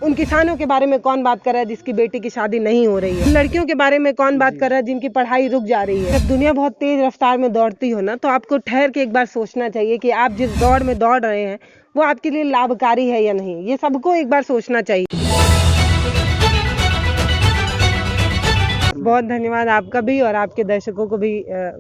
उन किसानों के बारे में कौन बात कर रहा है जिसकी बेटी की शादी नहीं हो रही है? लड़कियों के बारे में कौन बात कर रहा है जिनकी पढ़ाई रुक जा रही है? जब दुनिया बहुत तेज रफ्तार में दौड़ती हो ना, तो आपको ठहर के एक बार सोचना चाहिए कि आप जिस दौड़ में दौड़ रहे हैं वो आपके लिए लाभकारी है या नहीं। ये सबको एक बार सोचना चाहिए। बहुत धन्यवाद आपका भी और आपके दर्शकों को भी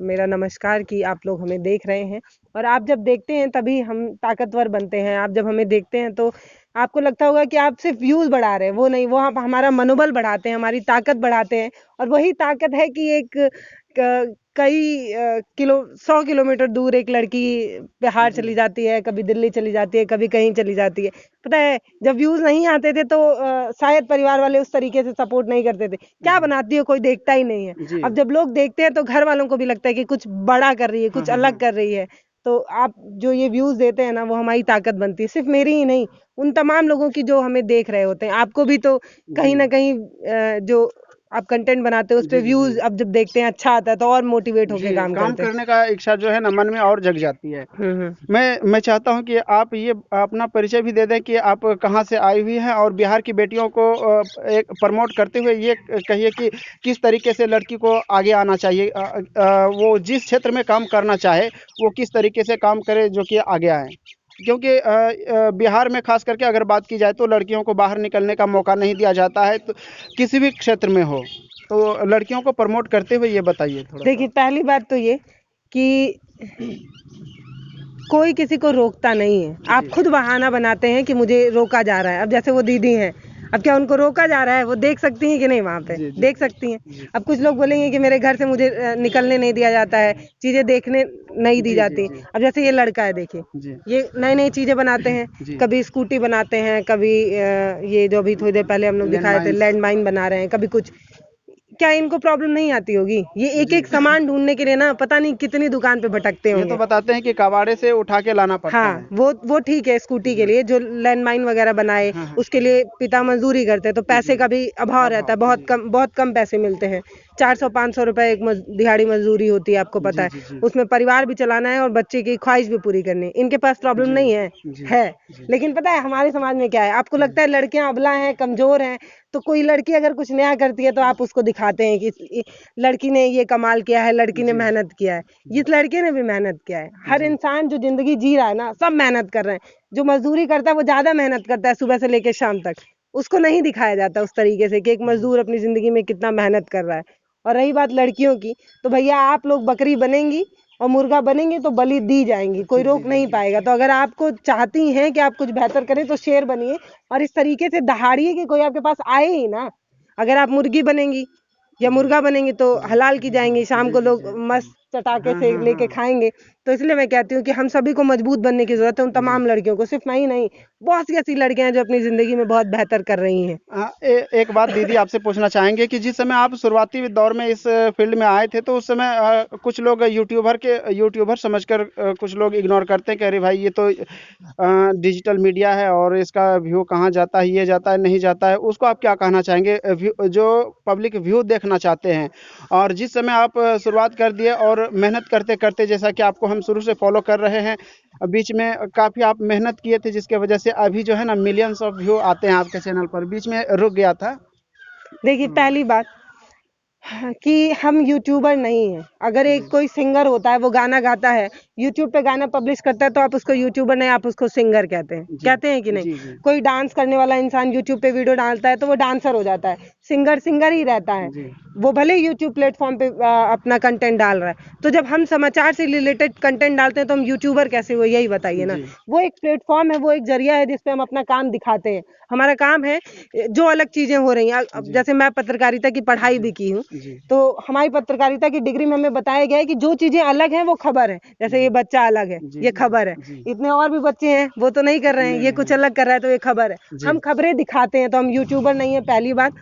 मेरा नमस्कार कि आप लोग हमें देख रहे हैं। और आप जब देखते हैं तभी हम ताकतवर बनते हैं। आप जब हमें देखते हैं तो आपको लगता होगा कि आप सिर्फ व्यूज बढ़ा रहे हैं, वो नहीं, वो आप हमारा मनोबल बढ़ाते हैं, हमारी ताकत बढ़ाते हैं। और वही ताकत है कि एक कई 100 किलोमीटर दूर एक लड़की बिहार चली जाती है, कभी दिल्ली चली जाती है, कभी कहीं चली जाती है। पता है, जब व्यूज नहीं आते थे तो शायद परिवार वाले उस तरीके से सपोर्ट नहीं करते थे, क्या बनाती हो, कोई देखता ही नहीं है। अब जब लोग देखते हैं तो घर वालों को भी लगता है कि कुछ बड़ा कर रही है, कुछ अलग कर रही है। तो आप जो ये व्यूज देते हैं ना, वो हमारी ताकत बनती है। सिर्फ मेरी ही नहीं, उन तमाम लोगों की जो हमें देख रहे होते हैं। आपको भी तो कहीं ना कहीं जो आप कंटेंट बनाते हो उस पे व्यूज अब जब देखते हैं अच्छा आता है तो और मोटिवेट होकर काम करते हैं। करने का इच्छा जो है ना मन में और जग जाती है। मैं चाहता हूं कि आप ये अपना परिचय भी दे दें कि आप कहां से आई हुई हैं और बिहार की बेटियों को एक प्रमोट करते हुए ये कहिए कि किस तरीके से लड़की को आगे आना चाहिए, वो जिस क्षेत्र में काम करना चाहे वो किस तरीके से काम करे जो कि आगे आए। क्योंकि बिहार में खास करके अगर बात की जाए तो लड़कियों को बाहर निकलने का मौका नहीं दिया जाता है, तो किसी भी क्षेत्र में हो। तो लड़कियों को प्रमोट करते हुए ये बताइए थोड़ा। देखिए, पहली बात तो ये कि कोई किसी को रोकता नहीं है। आप खुद बहाना बनाते हैं कि मुझे रोका जा रहा है। अब जैसे वो दीदी हैं, अब क्या उनको रोका जा रहा है? वो देख सकती हैं कि नहीं? वहाँ पे देख सकती हैं। अब कुछ लोग बोलेंगे कि मेरे घर से मुझे निकलने नहीं दिया जाता है, चीजें देखने नहीं दी जाती। अब जैसे ये लड़का है, देखिए, ये नई नई चीजें बनाते हैं। कभी स्कूटी बनाते हैं, कभी ये जो अभी थोड़ी देर पहले हम लोग दिखाए थे लैंड माइन बना रहे हैं, कभी कुछ। क्या इनको प्रॉब्लम नहीं आती होगी? ये एक एक सामान ढूंढने के लिए ना पता नहीं कितनी दुकान पे भटकते होंगे। ये तो बताते हैं कि कबाड़े से उठा के लाना पड़ता है। हाँ, वो ठीक है। स्कूटी के लिए जो लैंडमाइन वगैरह बनाए, उसके लिए पिता मजदूरी करते हैं तो पैसे का भी अभाव रहता है। बहुत कम पैसे मिलते हैं। 400-500 रुपए एक दिहाड़ी मजदूरी होती है, आपको पता है। उसमें परिवार भी चलाना है और बच्चे की ख्वाहिश भी पूरी करनी है। इनके पास प्रॉब्लम नहीं है। लेकिन पता है हमारे समाज में क्या है? आपको लगता है लड़कियां अबला हैं, कमजोर हैं, तो कोई लड़की अगर कुछ नया करती है तो आप उसको दिखाते हैं कि लड़की ने ये कमाल किया है, लड़की ने मेहनत किया है। इस लड़के ने भी मेहनत किया है। हर इंसान जो जिंदगी जी रहा है ना, सब मेहनत कर रहे हैं। जो मजदूरी करता है वो ज्यादा मेहनत करता है सुबह से लेकर शाम तक, उसको नहीं दिखाया जाता उस तरीके से कि एक मजदूर अपनी जिंदगी में कितना मेहनत कर रहा है। और रही बात लड़कियों की, तो भैया आप लोग बकरी बनेंगी और मुर्गा बनेंगे तो बलि दी जाएंगी, कोई रोक नहीं पाएगा। तो अगर आपको चाहती हैं कि आप कुछ बेहतर करें तो शेर बनिए और इस तरीके से दहाड़िए कि कोई आपके पास आए ही ना। अगर आप मुर्गी बनेंगी या मुर्गा बनेंगे तो हलाल की जाएंगी, शाम को लोग मस्त चटाके से लेके खाएंगे। तो इसलिए मैं कहती हूँ कि हम सभी को मजबूत बनने की जरूरत है। उन तमाम लड़कियों को, सिर्फ मैं ही नहीं, बहुत सी ऐसी लड़कियां हैं जो अपनी जिंदगी में बहुत बेहतर कर रही हैं। एक बात दीदी आपसे पूछना चाहेंगे कि जिस समय आप शुरुआती दौर में इस फील्ड में आए थे तो उस समय कुछ लोग यूट्यूबर समझकर कुछ लोग इग्नोर करते हैं कि अरे भाई ये तो डिजिटल मीडिया है और इसका व्यू कहाँ जाता है, ये जाता है नहीं जाता है। उसको आप क्या कहना चाहेंगे जो पब्लिक व्यू देखना चाहते हैं? और जिस समय आप शुरुआत कर दिए और मेहनत करते करते, जैसा कि आपको हम शुरू से फॉलो कर रहे हैं, बीच में काफ़ी आप मेहनत किए थे जिसके वजह से अभी जो है ना मिलियंस ऑफ व्यू आते हैं आपके चैनल पर, बीच में रुक गया था। देखिए, पहली बात कि हम यूट्यूबर नहीं हैं। अगर एक कोई सिंगर होता है, वो गाना गाता है, यूट्यूब पे गाना पब्लिश करता है, तो आप उसको यूट्यूबर नहीं, आप उसको सिंगर कहते हैं कि नहीं? कोई डांस करने वाला इंसान यूट्यूब पे वीडियो डालता है तो वो डांसर हो जाता है। सिंगर ही रहता है, वो भले यूट्यूब प्लेटफॉर्म पे अपना कंटेंट डाल रहा है। तो जब हम समाचार से रिलेटेड कंटेंट डालते हैं तो हम यूट्यूबर कैसे हुए? यही बताइए ना। वो एक प्लेटफॉर्म है, वो एक जरिया है जिसपे हम अपना काम दिखाते हैं। हमारा काम है जो अलग चीजें हो रही हैं। अब जैसे मैं पत्रकारिता की पढ़ाई भी की हूँ, तो हमारी पत्रकारिता की डिग्री में हमें बताया गया है कि जो चीजें अलग हैं वो खबर है। जैसे ये बच्चा अलग है, ये खबर है। इतने और भी बच्चे हैं, वो तो नहीं कर रहे हैं, ये कुछ अलग कर रहा है तो ये खबर है। हम खबरें दिखाते हैं, तो हम यूट्यूबर नहीं है, पहली बात।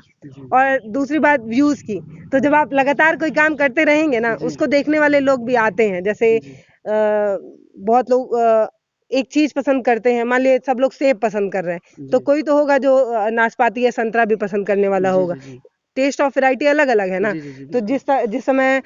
और दूसरी बात व्यूज की, तो जब आप लगातार कोई काम करते रहेंगे ना, उसको देखने वाले लोग भी आते हैं। जैसे बहुत लोग एक चीज पसंद करते हैं, मान लीजिए सब लोग सेब पसंद कर रहे हैं, तो कोई तो होगा जो नाशपाती या संतरा भी पसंद करने वाला होगा। टेस्ट ऑफ वैरायटी अलग अलग है ना। तो जिस समय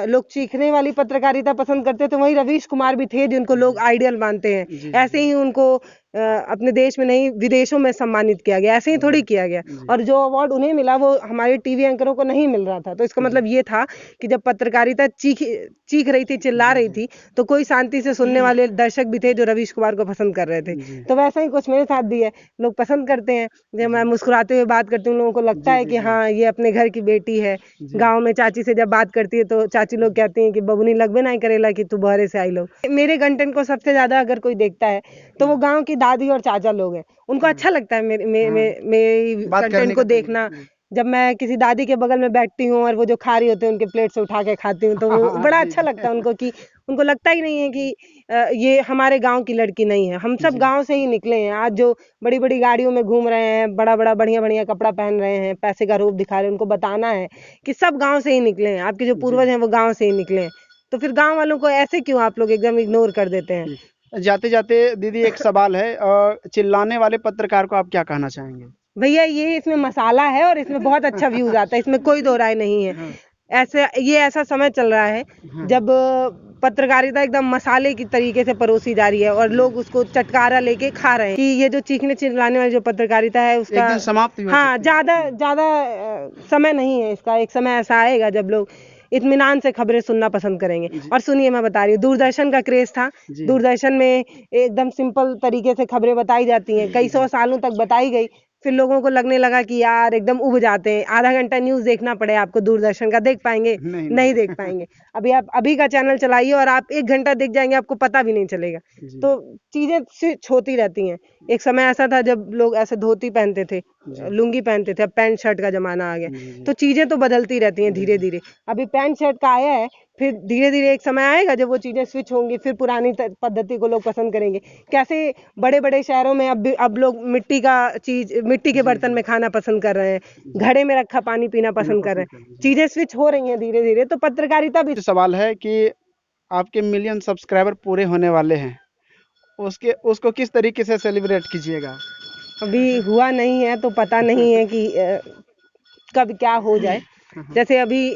लोग चीखने वाली पत्रकारिता पसंद करते थे, वहीं रवीश कुमार भी थे जिनको लोग आइडियल मानते हैं। ऐसे ही उनको अपने देश में नहीं विदेशों में सम्मानित किया गया, ऐसे ही थोड़ी किया गया। और जो अवार्ड उन्हें मिला वो हमारे टीवी एंकरों को नहीं मिल रहा था। तो इसका मतलब ये था कि जब पत्रकारिता चीख रही थी, चिल्ला रही थी, तो कोई शांति से सुनने वाले दर्शक भी थे जो रवीश कुमार को पसंद कर रहे थे। तो वैसा ही कुछ मेरे साथ भी है, लोग पसंद करते हैं। जब मैं मुस्कुराते हुए बात करती हूँ, लोगों को लगता है कि हाँ ये अपने घर की बेटी है। गाँव में चाची से जब बात करती है तो चाची लोग कहती हैं कि बबुनी लगबे नहीं करेला कि तू बहरे से आई लोग। मेरे कंटेंट को सबसे ज्यादा अगर कोई देखता है तो वो गाँव की दादी और चाचा लोग हैं। उनको अच्छा लगता है मेरी कंटेंट को देखना। जब मैं किसी दादी के बगल में बैठती हूँ और वो जो खा रही होती है उनके प्लेट से उठा के खाती हूँ, तो वो बड़ा अच्छा लगता है उनको कि उनको लगता ही नहीं है कि ये हमारे गांव की लड़की नहीं है। हम सब गांव से ही निकले हैं। आज जो बड़ी बड़ी गाड़ियों में घूम रहे हैं, बड़ा बड़ा बढ़िया बढ़िया कपड़ा पहन रहे हैं, पैसे का रूप दिखा रहे हैं, उनको बताना है कि सब गांव से ही निकले हैं। आपके जो पूर्वज हैं वो गांव से ही निकले हैं। तो फिर गांव वालों को ऐसे क्यों आप लोग एकदम इग्नोर कर देते हैं? जाते जाते दीदी एक सवाल है, चिल्लाने वाले पत्रकार को आप क्या कहना चाहेंगे? भैया ये इसमें मसाला है और इसमें बहुत अच्छा व्यूज आता है, इसमें कोई दो राय नहीं है। ऐसा समय चल रहा है जब पत्रकारिता एकदम मसाले की तरीके से परोसी जा रही है और लोग उसको चटकारा लेके खा रहे हैं कि ये जो चीखने चिल्लाने वाली जो पत्रकारिता है उसका एक दिन समाप्त हो हाँ ज्यादा समय नहीं है इसका। एक समय ऐसा आएगा जब लोग इत्मीनान से खबरें सुनना पसंद करेंगे। और सुनिए, मैं बता रही हूँ, दूरदर्शन का क्रेज था। दूरदर्शन में एकदम सिंपल तरीके से खबरें बताई जाती हैं, कई 100 सालों तक बताई गई। फिर लोगों को लगने लगा कि यार एकदम उब जाते हैं, आधा घंटा न्यूज देखना पड़े आपको दूरदर्शन का, देख पाएंगे? नहीं देख पाएंगे। अभी आप अभी का चैनल चलाइए और आप 1 घंटा देख जाएंगे, आपको पता भी नहीं चलेगा। तो चीजें स्विच होती रहती हैं। एक समय ऐसा था जब लोग ऐसे धोती पहनते थे, लुंगी पहनते थे, अब पैंट शर्ट का जमाना आ गया। तो चीजें तो बदलती रहती हैं धीरे धीरे। अभी पैंट शर्ट का आया है, फिर धीरे धीरे एक समय आएगा जब वो चीजें स्विच होंगी, फिर पुरानी पद्धति को लोग पसंद करेंगे। कैसे बड़े बड़े शहरों में अब लोग मिट्टी के बर्तन में खाना पसंद कर रहे हैं, घड़े में रखा पानी पीना पसंद कर रहे हैं। चीजें स्विच हो रही हैं धीरे धीरे। तो पत्रकारिता भी सवाल है कि आपके मिलियन सब्सक्राइबर पूरे होने वाले हैं, उसको किस तरीके से सेलिब्रेट कीजिएगा? अभी हुआ नहीं है तो पता नहीं है कि कब क्या हो जाए। जैसे अभी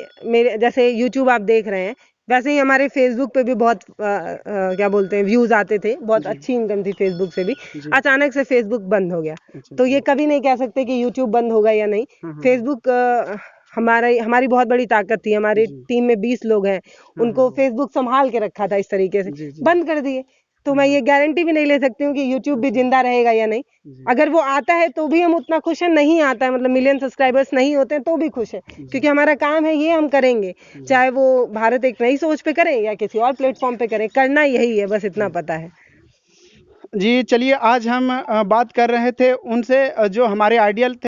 जैसे यूट्यूब आप देख रहे हैं, वैसे ही हमारे फेसबुक पे भी बहुत क्या बोलते हैं व्यूज आते थे, बहुत अच्छी इनकम थी फेसबुक से भी। अचानक से फेसबुक बंद हो गया। तो ये कभी नहीं कह सकते कि यूट्यूब बंद होगा या नहीं। फेसबुक हमारी बहुत बड़ी ताकत थी। हमारी टीम में 20 लोग हैं, उनको फेसबुक संभाल के रखा था। इस तरीके से बंद कर दिए तो मैं ये गारंटी भी नहीं ले सकती हूँ कि यूट्यूब भी जिंदा रहेगा या नहीं। अगर वो आता है तो भी हम उतना खुश हैं, नहीं आता है मतलब मिलियन सब्सक्राइबर्स नहीं होते हैं तो भी खुश है, क्योंकि हमारा काम है, ये हम करेंगे। चाहे वो भारत एक नई सोच पे करें या किसी और प्लेटफॉर्म पे करें, करना यही है, बस इतना पता है। जी चलिए, आज हम बात कर रहे थे उनसे जो हमारे आइडियल थे।